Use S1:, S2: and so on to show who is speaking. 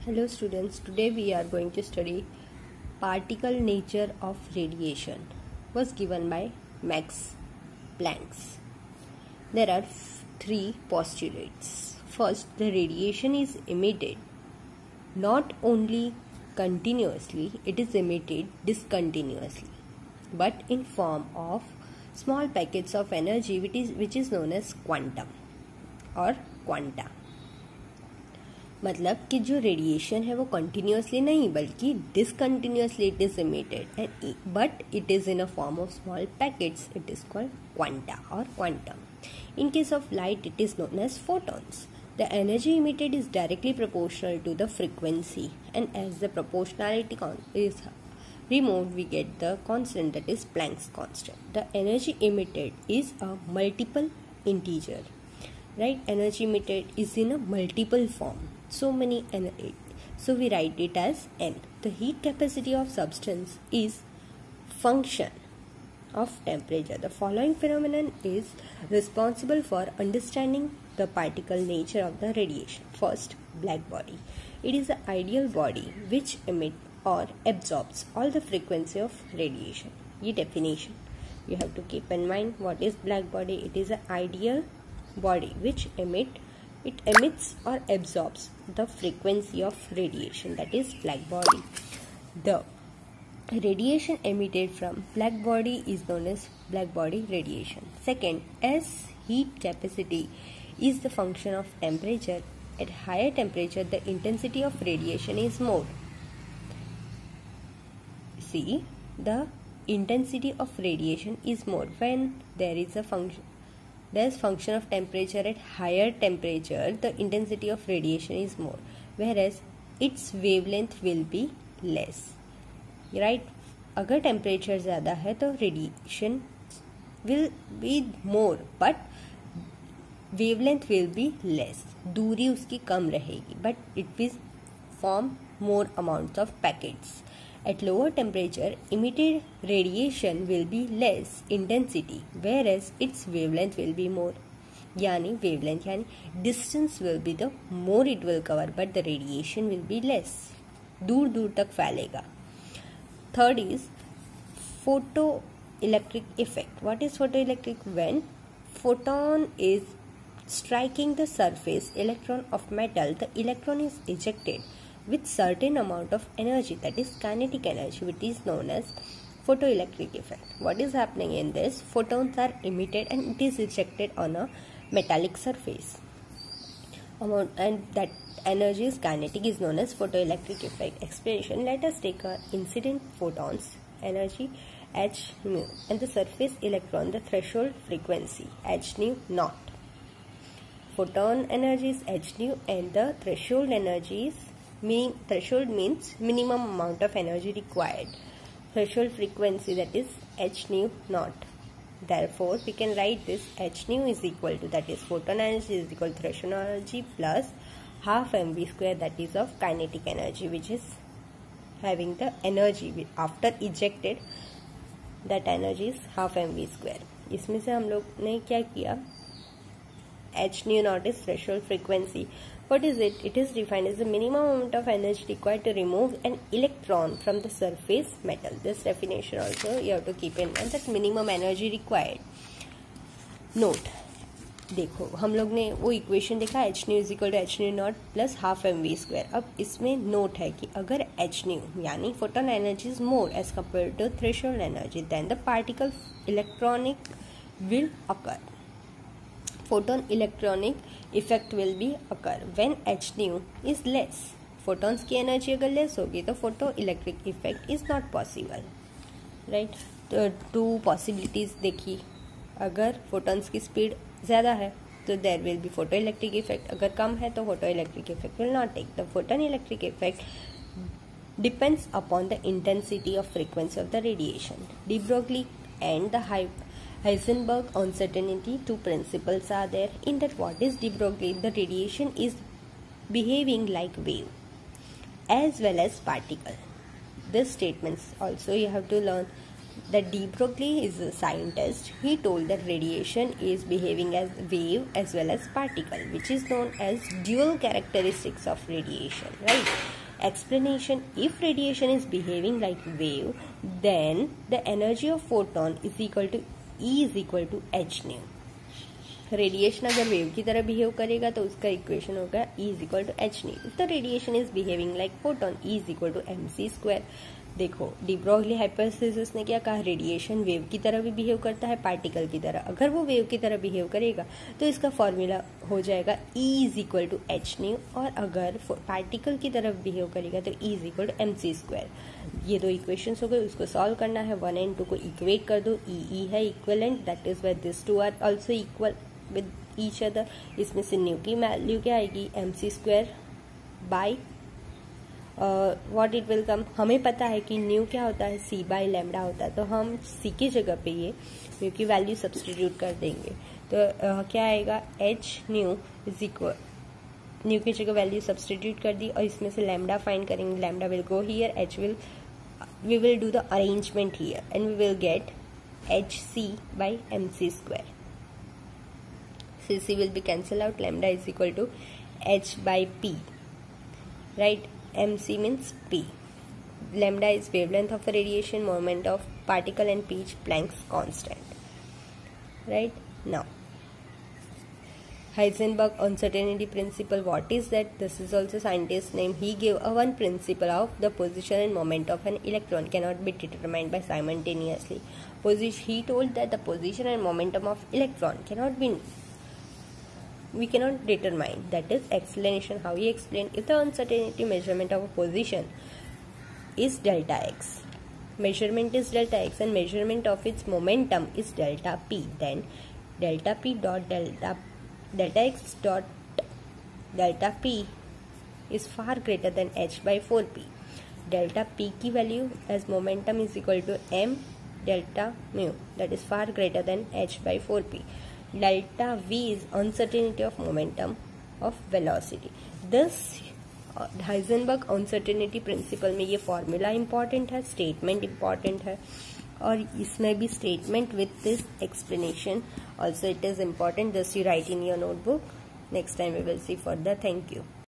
S1: Hello students, today we are going to study particle nature of radiation was given by Max Planck. There are three postulates. First, the radiation is emitted not only continuously, it is emitted discontinuously, but in form of small packets of energy which is known as quantum or quanta. मतलब कि जो radiation है वो continuously नहीं बल्कि discontinuously it is emitted and but it is a form of small packets. It is called quanta और quantum. In case of light it is known as photons. The energy emitted is directly proportional to the frequency, and as the proportionality is removed we get the constant, that is Planck's constant. The energy emitted is a multiple integer, right? Energy emitted is in a multiple form, so we write it as n. The heat capacity of substance is function of temperature. The following phenomenon is responsible for understanding the particle nature of the radiation. First, black body. It is an ideal body which emits or absorbs all the frequency of radiation. ये definition you have to keep in mind. What is black body? It is an ideal body which emits or absorbs the frequency of radiation, that is black body. The radiation emitted from black body is known as black body radiation. Second, as heat capacity is the function of temperature, at higher temperature the intensity of radiation is more. See, the intensity of radiation is more when there is function of temperature. At higher temperature the intensity of radiation is more, whereas its wavelength will be less, right? अगर temperature ज़्यादा है तो radiation will be more but wavelength will be less. दूरी उसकी कम रहेगी but it will form more amount of packets. At lower temperature, emitted radiation will be less intensity, whereas its wavelength will be more. यानी wavelength यानी distance will be the more it will cover, but the radiation will be less. दूर दूर तक फैलेगा. Third is photoelectric effect. What is photoelectric? When photon is striking the surface electron of metal, the electron is ejected with certain amount of energy, that is kinetic energy, which is known as photoelectric effect. What is happening in this? Photons are emitted and it is ejected on a metallic surface. And that energy is kinetic, is known as photoelectric effect. Explanation: let us take a incident photons energy h nu and the surface electron, the threshold frequency h nu naught. Photon energy is h nu and the threshold energy is threshold means minimum amount of energy required. Threshold frequency, that is h nu naught. Therefore we can write this h nu is equal to, that is photon energy is equal to threshold energy plus half mv square, that is of kinetic energy, which is having the energy after ejected, that energy is half mv square. इसमें से हम लोग ने क्या किया? h nu naught is threshold frequency. What is it? It is defined as the minimum amount of energy required to remove an electron from the surface metal. This definition also you have to keep in mind, that minimum energy required. Note, देखो हम लोग ने वो equation देखा h nu is equal to h nu naught plus half mv square. अब इसमें note है कि अगर h nu यानी photon energy is more as compare to threshold energy, then the particle electronic will occur. Photon electronic effect will be occur when h nu is less. Photons की energy अगर less होगी तो photoelectric effect is not possible, right? तो two possibilities देखी. अगर photons की speed ज़्यादा है तो there will be photoelectric effect, अगर कम है तो photoelectric effect will not take. The photon electric effect depends upon the intensity of frequency of the radiation. De Broglie and the Heisenberg uncertainty, two principles are there. In that, what is de Broglie? The radiation is behaving like wave as well as particle. These statements also you have to learn. The de Broglie is a scientist. He told that radiation is behaving as wave as well as particle, which is known as dual characteristics of radiation, right? Explanation: if radiation is behaving like wave, then the energy of photon is equal to E is equal to h nu. Radiation अगर wave की तरह behave करेगा तो उसका equation होगा E is equal to h nu. If the radiation is behaving like photon, E is equal to m c square. देखो, de Broglie hypothesis ने क्या कहा, रेडिएशन वेव की तरह भी बिहेव करता है, पार्टिकल की तरह. अगर वो वेव की तरह बिहेव करेगा तो इसका फॉर्मूला हो जाएगा E is equal to h nu, और अगर पार्टिकल की तरह बिहेव करेगा तो E is equal to m c square. ये दो इक्वेशन हो गए, उसको सॉल्व करना है. 1 and 2 को इक्वेट कर दो, E है equivalent, that is where this two are also equal with each other. इसमें से न्यू की वैल्यू क्या आएगी, m c square by what it will come. हमें पता है कि न्यू क्या होता है, सी बाई लैम्डा होता है, तो हम सी की जगह पे ये न्यू की वैल्यू सब्सटीट्यूट कर देंगे. तो क्या आएगा, h nu is equal, nu की जगह वैल्यू सब्सटीट्यूट कर दी और इसमें से लैम्डा फाइंड करेंगे. Lambda will go here, h will, we will do the arrangement here and we will get h c by m c square. C will be cancelled out. Lambda is equal to h by p, right? mc means p. Lambda is wavelength of the radiation, moment of particle, and p is Planck's constant, right? Now, Heisenberg uncertainty principle, what is that? This is also scientist's name. He gave one principle of the position and moment of an electron cannot be determined by simultaneously. He told that the position and momentum of electron cannot be, we cannot determine. That is explanation. How he explained, if the uncertainty measurement of a position is delta x, measurement is delta x, and measurement of its momentum is delta p, then delta p dot delta x dot delta p is far greater than h by 4p. Delta p की value as momentum is equal to m delta mu, that is far greater than h by 4p. Delta v is uncertainty of momentum of velocity. This Heisenberg uncertainty principle में ये formula important है, statement important है, और इसमें भी statement with this explanation also it is important. This you write in your notebook. Next time we will see further. Thank you.